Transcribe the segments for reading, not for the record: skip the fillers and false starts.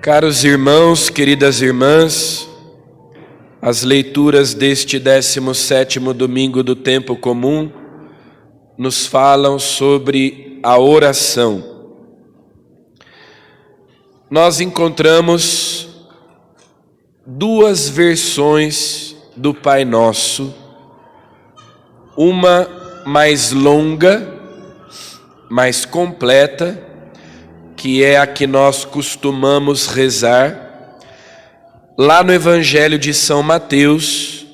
Caros irmãos, queridas irmãs, as leituras deste 17º domingo do tempo comum nos falam sobre a oração. Nós encontramos duas versões do Pai Nosso, uma mais longa, mais completa, que é a que nós costumamos rezar, lá no Evangelho de São Mateus,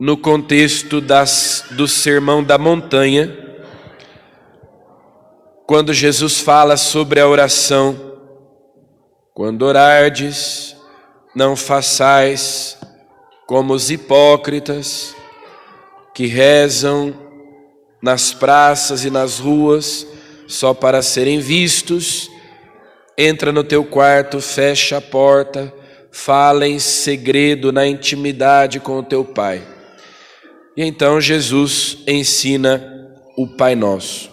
no contexto do Sermão da Montanha, quando Jesus fala sobre a oração: quando orardes, não façais como os hipócritas, que rezam nas praças e nas ruas, só para serem vistos. Entra no teu quarto, fecha a porta, fala em segredo, na intimidade com o teu Pai. E então Jesus ensina o Pai Nosso.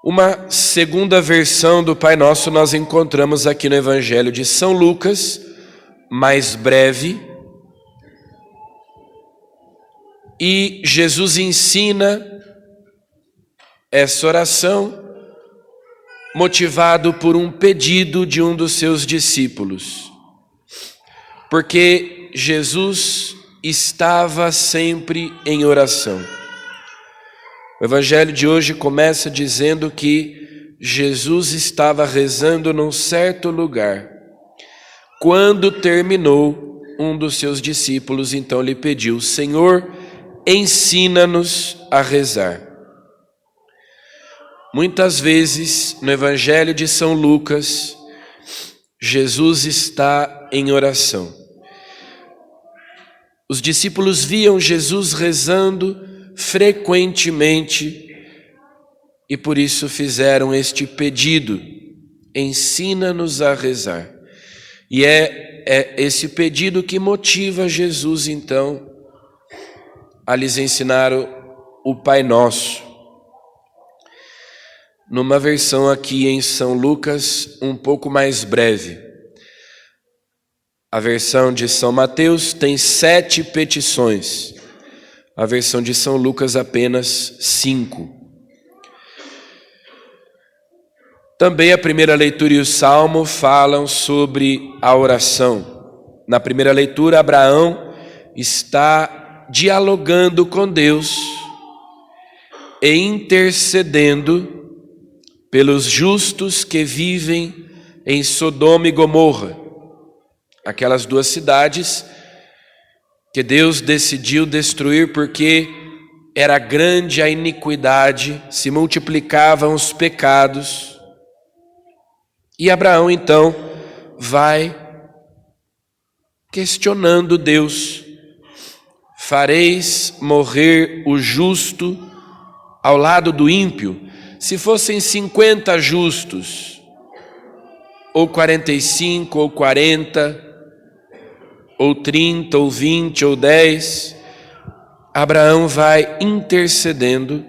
Uma segunda versão do Pai Nosso nós encontramos aqui no Evangelho de São Lucas, mais breve. E Jesus ensina essa oração motivado por um pedido de um dos seus discípulos. Porque Jesus estava sempre em oração. O Evangelho de hoje começa dizendo que Jesus estava rezando num certo lugar. Quando terminou, um dos seus discípulos então lhe pediu: Senhor, ensina-nos a rezar. Muitas vezes no Evangelho de São Lucas, Jesus está em oração. Os discípulos viam Jesus rezando frequentemente e por isso fizeram este pedido: ensina-nos a rezar. E é esse pedido que motiva Jesus então a lhes ensinar o Pai Nosso. Numa versão aqui em São Lucas um pouco mais breve. A versão de São Mateus tem 7 petições. A versão de São Lucas apenas 5. Também a primeira leitura e o Salmo falam sobre a oração. Na primeira leitura, Abraão está dialogando com Deus e intercedendo pelos justos que vivem em Sodoma e Gomorra, aquelas duas cidades que Deus decidiu destruir porque era grande a iniquidade, se multiplicavam os pecados. E Abraão então vai questionando Deus: fareis morrer o justo ao lado do ímpio? Se fossem 50 justos, ou 45, ou 40, ou 30, ou 20, ou 10, Abraão vai intercedendo,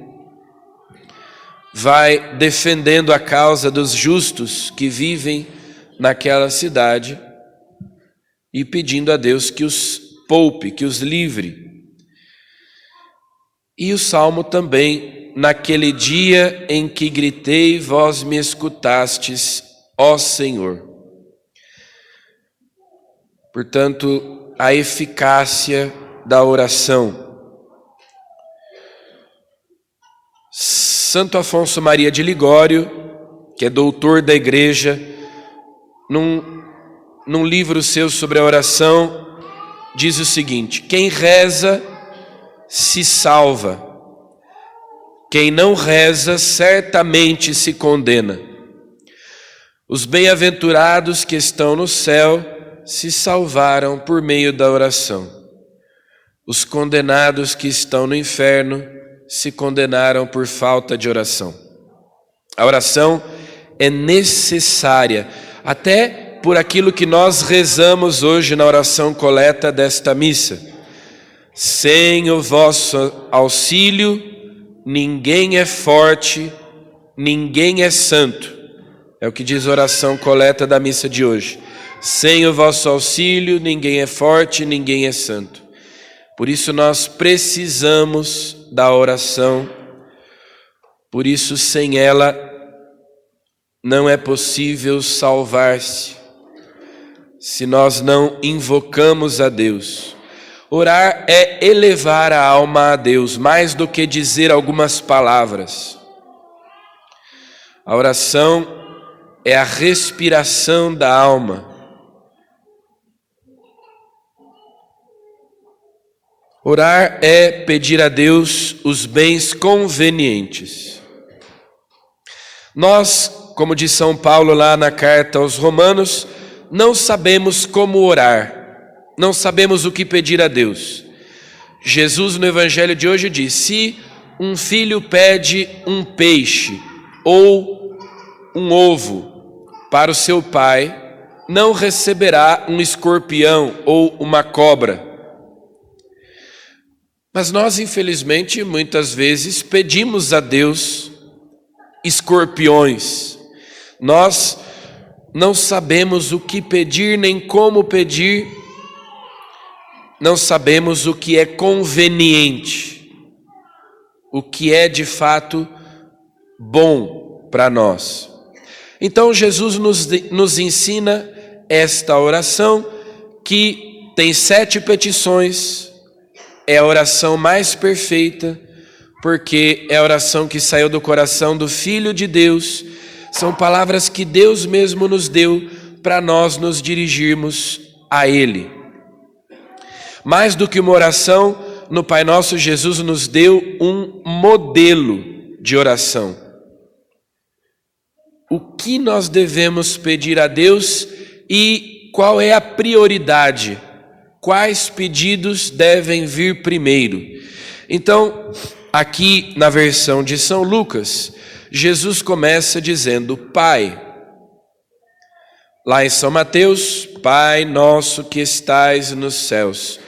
vai defendendo a causa dos justos que vivem naquela cidade e pedindo a Deus que os poupe, que os livre. E o Salmo também: naquele dia em que gritei, vós me escutastes, ó Senhor. Portanto, a eficácia da oração. Santo Afonso Maria de Ligório, que é doutor da Igreja, num livro seu sobre a oração, diz o seguinte: quem reza se salva. Quem não reza certamente se condena. Os bem-aventurados que estão no céu se salvaram por meio da oração. Os condenados que estão no inferno se condenaram por falta de oração. A oração é necessária, até por aquilo que nós rezamos hoje na oração coleta desta missa. Sem o vosso auxílio, ninguém é forte, ninguém é santo. É o que diz a oração coleta da missa de hoje. Sem o vosso auxílio, ninguém é forte, ninguém é santo. Por isso nós precisamos da oração. Por isso, sem ela, não é possível salvar-se. Se nós não invocamos a Deus. Orar é elevar a alma a Deus, mais do que dizer algumas palavras. A oração é a respiração da alma. Orar é pedir a Deus os bens convenientes. Nós, como diz São Paulo lá na carta aos Romanos, não sabemos como orar, não sabemos o que pedir a Deus. Jesus no Evangelho de hoje diz: se um filho pede um peixe ou um ovo para o seu pai, não receberá um escorpião ou uma cobra. Mas nós, infelizmente, muitas vezes pedimos a Deus escorpiões. Nós não sabemos o que pedir nem como pedir, não sabemos o que é conveniente, o que é de fato para nós. Então Jesus nos ensina esta oração que tem 7 petições. É a oração mais perfeita, porque é a oração que saiu do coração do Filho de Deus. São palavras que Deus mesmo nos deu para nós nos dirigirmos a Ele. Mais do que uma oração, no Pai Nosso, Jesus nos deu um modelo de oração. O que nós devemos pedir a Deus e qual é a prioridade? Quais pedidos devem vir primeiro? Então, aqui na versão de São Lucas, Jesus começa dizendo Pai. Lá em São Mateus, Pai nosso que estais nos céus.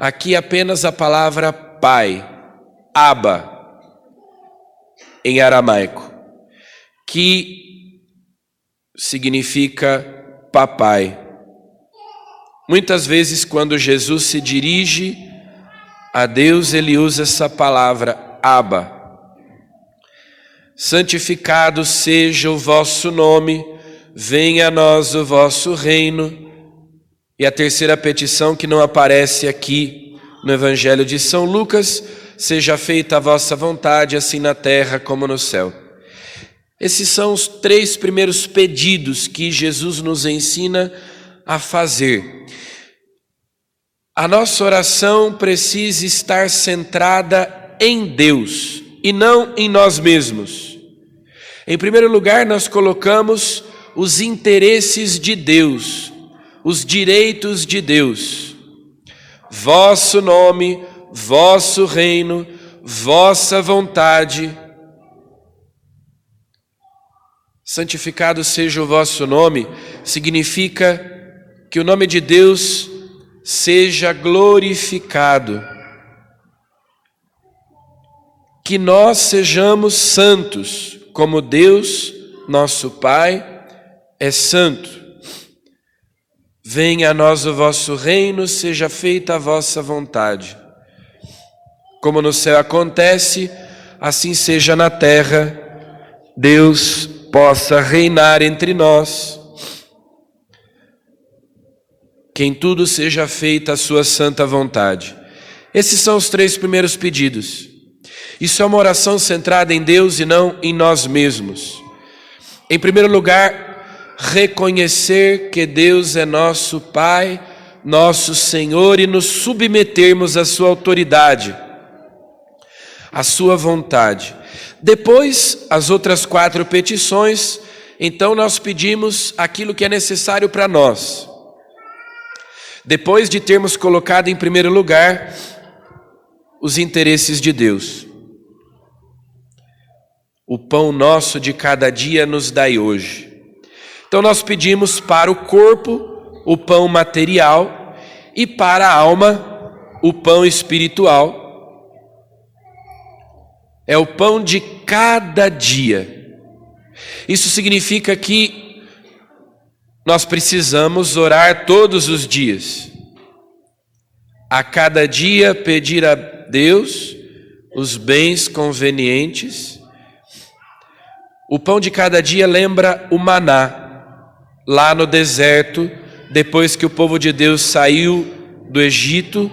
Aqui apenas a palavra Pai, Abba, em aramaico, que significa papai. Muitas vezes, quando Jesus se dirige a Deus, ele usa essa palavra, Abba. Santificado seja o vosso nome, venha a nós o vosso reino. E a terceira petição que não aparece aqui no Evangelho de São Lucas, seja feita a vossa vontade, assim na terra como no céu. Esses são os 3 primeiros pedidos que Jesus nos ensina a fazer. A nossa oração precisa estar centrada em Deus e não em nós mesmos. Em primeiro lugar, nós colocamos os interesses de Deus, os direitos de Deus. Vosso nome, vosso reino, vossa vontade. Santificado seja o vosso nome, significa que o nome de Deus seja glorificado, que nós sejamos santos, como Deus, nosso Pai, é santo. Venha a nós o vosso reino, seja feita a vossa vontade. Como no céu acontece, assim seja na terra. Deus possa reinar entre nós. Que em tudo seja feita a sua santa vontade. Esses são os 3 primeiros pedidos. Isso é uma oração centrada em Deus e não em nós mesmos. Em primeiro lugar, reconhecer que Deus é nosso Pai, nosso Senhor e nos submetermos à sua autoridade, à sua vontade. Depois, as outras 4 petições, então nós pedimos aquilo que é necessário para nós. Depois de termos colocado em primeiro lugar os interesses de Deus. O pão nosso de cada dia nos dai hoje. Então nós pedimos para o corpo o pão material e para a alma o pão espiritual. É o pão de cada dia. Isso significa que nós precisamos orar todos os dias. A cada dia pedir a Deus os bens convenientes. O pão de cada dia lembra o maná, lá no deserto, depois que o povo de Deus saiu do Egito.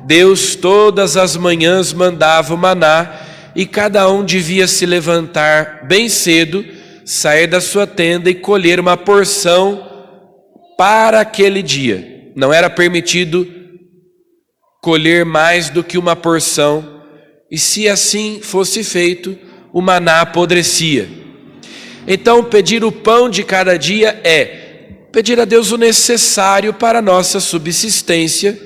Deus todas as manhãs mandava o maná e cada um devia se levantar bem cedo, sair da sua tenda e colher uma porção para aquele dia. Não era permitido colher mais do que uma porção, e se assim fosse feito, o maná apodrecia. Então, pedir o pão de cada dia é pedir a Deus o necessário para a nossa subsistência,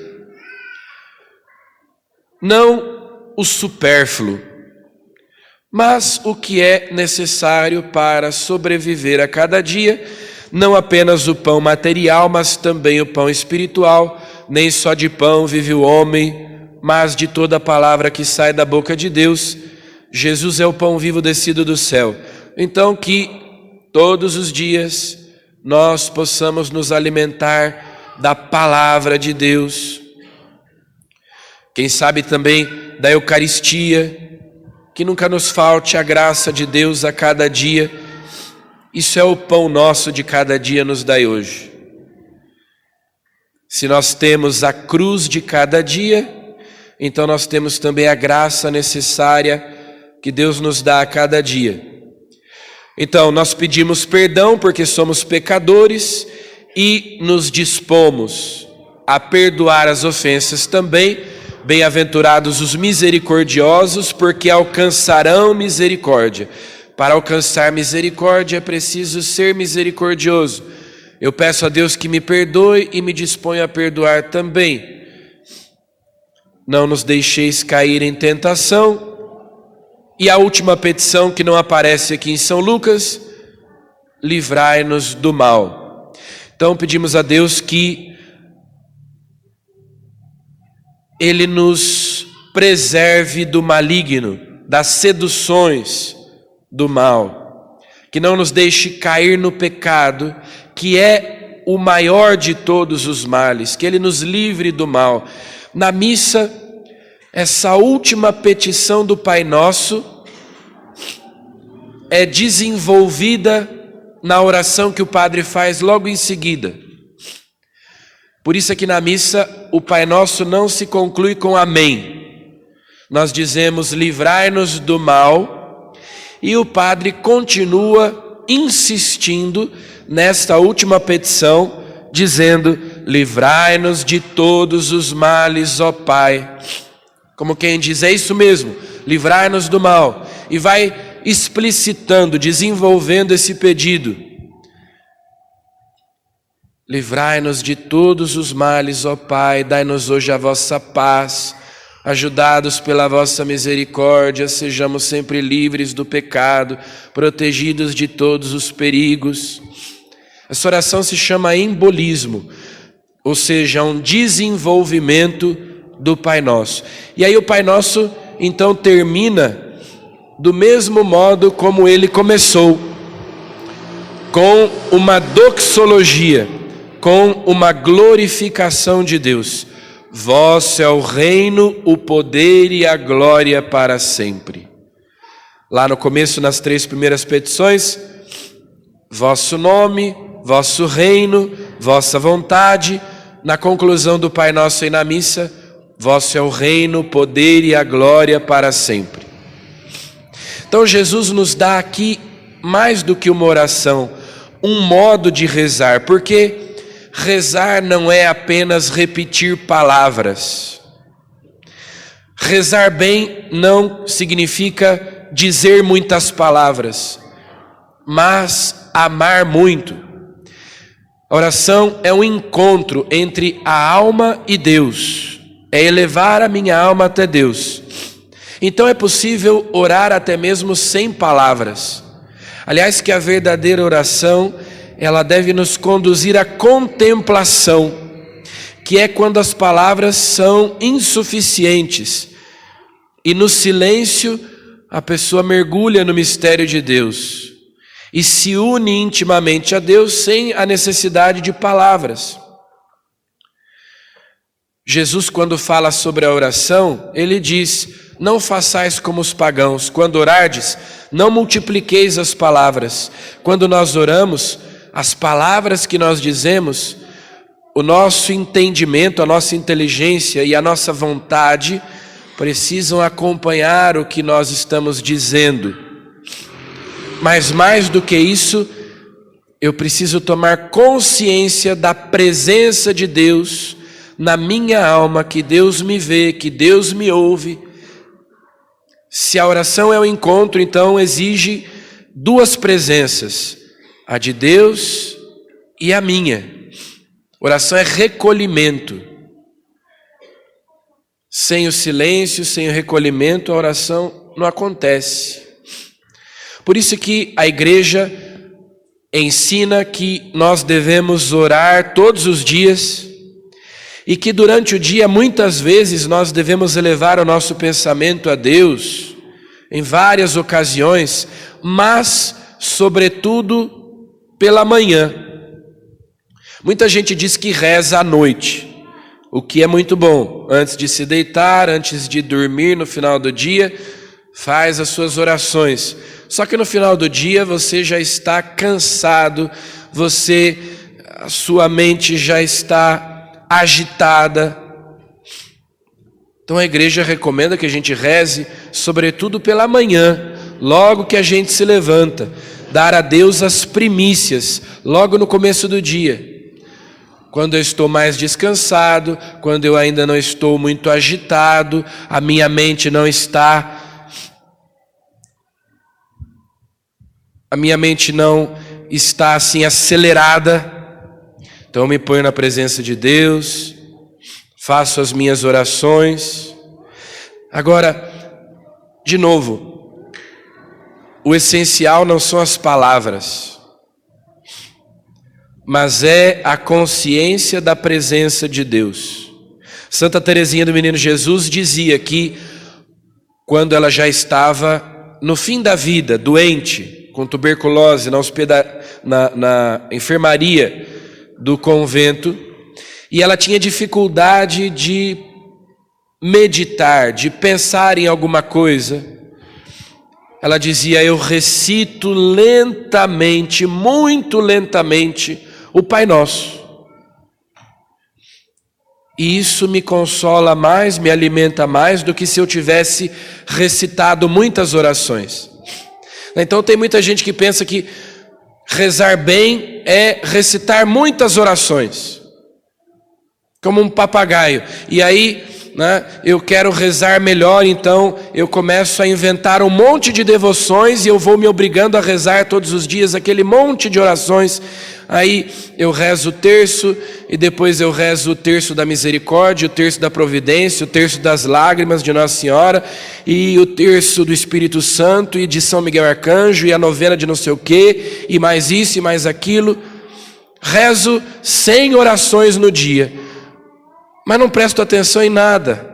não o supérfluo, mas o que é necessário para sobreviver a cada dia, não apenas o pão material, mas também o pão espiritual. Nem só de pão vive o homem, mas de toda a palavra que sai da boca de Deus. Jesus é o pão vivo descido do céu. Então que todos os dias nós possamos nos alimentar da palavra de Deus. Quem sabe também da Eucaristia, que nunca nos falte a graça de Deus a cada dia. Isso é o pão nosso de cada dia, nos dai hoje. Se nós temos a cruz de cada dia, então nós temos também a graça necessária que Deus nos dá a cada dia. Então nós pedimos perdão porque somos pecadores e nos dispomos a perdoar as ofensas também. Bem-aventurados os misericordiosos, porque alcançarão misericórdia. Para alcançar misericórdia é preciso ser misericordioso. Eu peço a Deus que me perdoe e me disponho a perdoar também. Não nos deixeis cair em tentação. E a última petição que não aparece aqui em São Lucas: livrai-nos do mal. Então pedimos a Deus que Ele nos preserve do maligno, das seduções do mal, que não nos deixe cair no pecado, que é o maior de todos os males, que Ele nos livre do mal. Na missa, essa última petição do Pai Nosso é desenvolvida na oração que o padre faz logo em seguida. Por isso é que na missa o Pai Nosso não se conclui com amém. Nós dizemos livrai-nos do mal e o padre continua insistindo nesta última petição, dizendo livrai-nos de todos os males, ó Pai. Como quem diz, é isso mesmo, livrai-nos do mal. E vai explicitando, desenvolvendo esse pedido. Livrai-nos de todos os males, ó Pai, dai-nos hoje a vossa paz. Ajudados pela vossa misericórdia, sejamos sempre livres do pecado, protegidos de todos os perigos. Essa oração se chama embolismo, ou seja, um desenvolvimento do Pai Nosso. E aí o Pai Nosso, então, termina do mesmo modo como ele começou, com uma doxologia, com uma glorificação de Deus. Vosso é o reino, o poder e a glória para sempre. Lá no começo, nas 3 primeiras petições, vosso nome, vosso reino, vossa vontade. Na conclusão do Pai Nosso e na missa, vosso é o reino, o poder e a glória para sempre. Então Jesus nos dá aqui, mais do que uma oração, um modo de rezar, porque rezar não é apenas repetir palavras. Rezar bem não significa dizer muitas palavras, mas amar muito. A oração é um encontro entre a alma e Deus, é elevar a minha alma até Deus. Então é possível orar até mesmo sem palavras. Aliás, que a verdadeira oração, ela deve nos conduzir à contemplação, que é quando as palavras são insuficientes. E no silêncio, a pessoa mergulha no mistério de Deus. e se une intimamente a Deus sem a necessidade de palavras. Jesus, quando fala sobre a oração, ele diz: não façais como os pagãos, quando orardes, não multipliqueis as palavras. Quando nós oramos, as palavras que nós dizemos, o nosso entendimento, a nossa inteligência e a nossa vontade precisam acompanhar o que nós estamos dizendo. Mas mais do que isso, eu preciso tomar consciência da presença de Deus na minha alma, que Deus me vê, que Deus me ouve. Se a oração é o encontro, então exige duas presenças, a de Deus e a minha. Oração é recolhimento. Sem o silêncio, sem o recolhimento, a oração não acontece. Por isso que a igreja ensina que nós devemos orar todos os dias e que durante o dia, muitas vezes, nós devemos elevar o nosso pensamento a Deus em várias ocasiões, mas, sobretudo, pela manhã. Muita gente diz que reza à noite, o que é muito bom. Antes de se deitar, antes de dormir, no final do dia, faz as suas orações. Só que no final do dia você já está cansado, a sua mente já está agitada. Então a igreja recomenda que a gente reze, sobretudo pela manhã, logo que a gente se levanta, dar a Deus as primícias, logo no começo do dia. Quando eu estou mais descansado, quando eu ainda não estou muito agitado, a minha mente não está assim acelerada, então eu me ponho na presença de Deus, faço as minhas orações. Agora, de novo, o essencial não são as palavras, mas é a consciência da presença de Deus. Santa Teresinha do Menino Jesus dizia que, quando ela já estava no fim da vida, doente, com tuberculose, na enfermaria do convento, e ela tinha dificuldade de meditar, de pensar em alguma coisa, ela dizia: eu recito lentamente, muito lentamente, o Pai Nosso. E isso me consola mais, me alimenta mais do que se eu tivesse recitado muitas orações. Então tem muita gente que pensa que rezar bem é recitar muitas orações, como um papagaio. E aí, eu quero rezar melhor, então eu começo a inventar um monte de devoções e eu vou me obrigando a rezar todos os dias aquele monte de orações. Aí eu rezo o terço e depois eu rezo o terço da misericórdia, o terço da providência, o terço das lágrimas de Nossa Senhora e o terço do Espírito Santo e de São Miguel Arcanjo e a novena de não sei o quê e mais isso e mais aquilo. Rezo 100 orações no dia, mas não presto atenção em nada.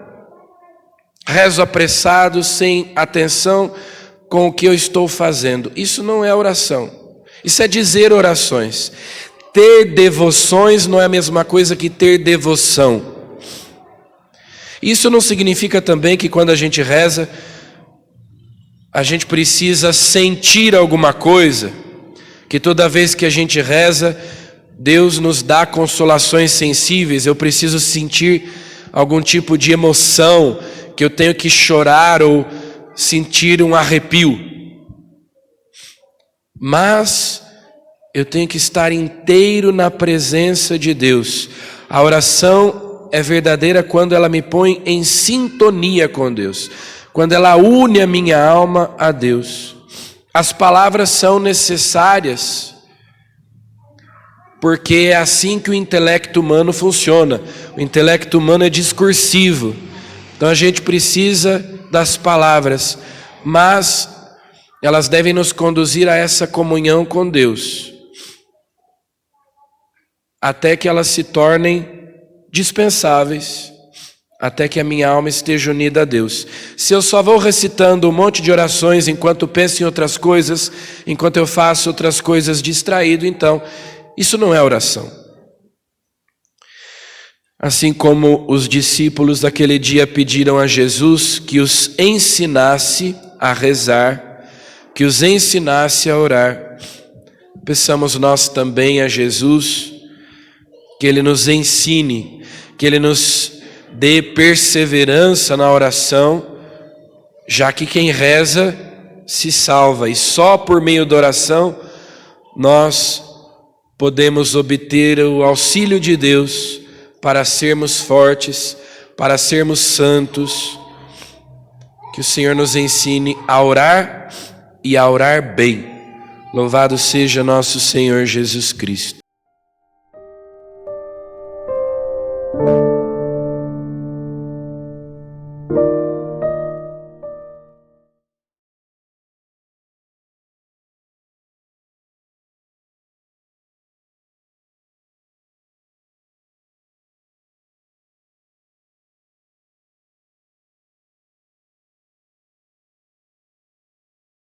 Rezo apressado, sem atenção com o que eu estou fazendo. Isso não é oração. Isso é dizer orações. Ter devoções não é a mesma coisa que ter devoção. Isso não significa também que quando a gente reza, a gente precisa sentir alguma coisa, que toda vez que a gente reza, Deus nos dá consolações sensíveis. Eu preciso sentir algum tipo de emoção, que eu tenho que chorar ou sentir um arrepio. Mas eu tenho que estar inteiro na presença de Deus. A oração é verdadeira quando ela me põe em sintonia com Deus, quando ela une a minha alma a Deus. As palavras são necessárias, porque é assim que o intelecto humano funciona. O intelecto humano é discursivo, então a gente precisa das palavras, mas elas devem nos conduzir a essa comunhão com Deus, até que elas se tornem dispensáveis, até que a minha alma esteja unida a Deus. Se eu só vou recitando um monte de orações enquanto penso em outras coisas, enquanto eu faço outras coisas distraído, então isso não é oração. Assim como os discípulos daquele dia pediram a Jesus que os ensinasse a rezar, que os ensinasse a orar, peçamos nós também a Jesus que Ele nos ensine, que Ele nos dê perseverança na oração, já que quem reza se salva, e só por meio da oração nós podemos obter o auxílio de Deus para sermos fortes, para sermos santos. Que o Senhor nos ensine a orar e a orar bem. Louvado seja nosso Senhor Jesus Cristo.